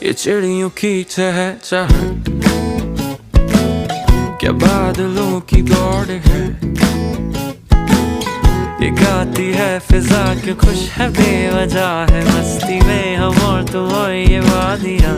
ये चिड़ियों की चहचहाट, क्या बादलों की दौड़ है। ये गाती है फिजा क्यों खुश है बेवजह है, मस्ती में हम और तुम और ये वादियाँ।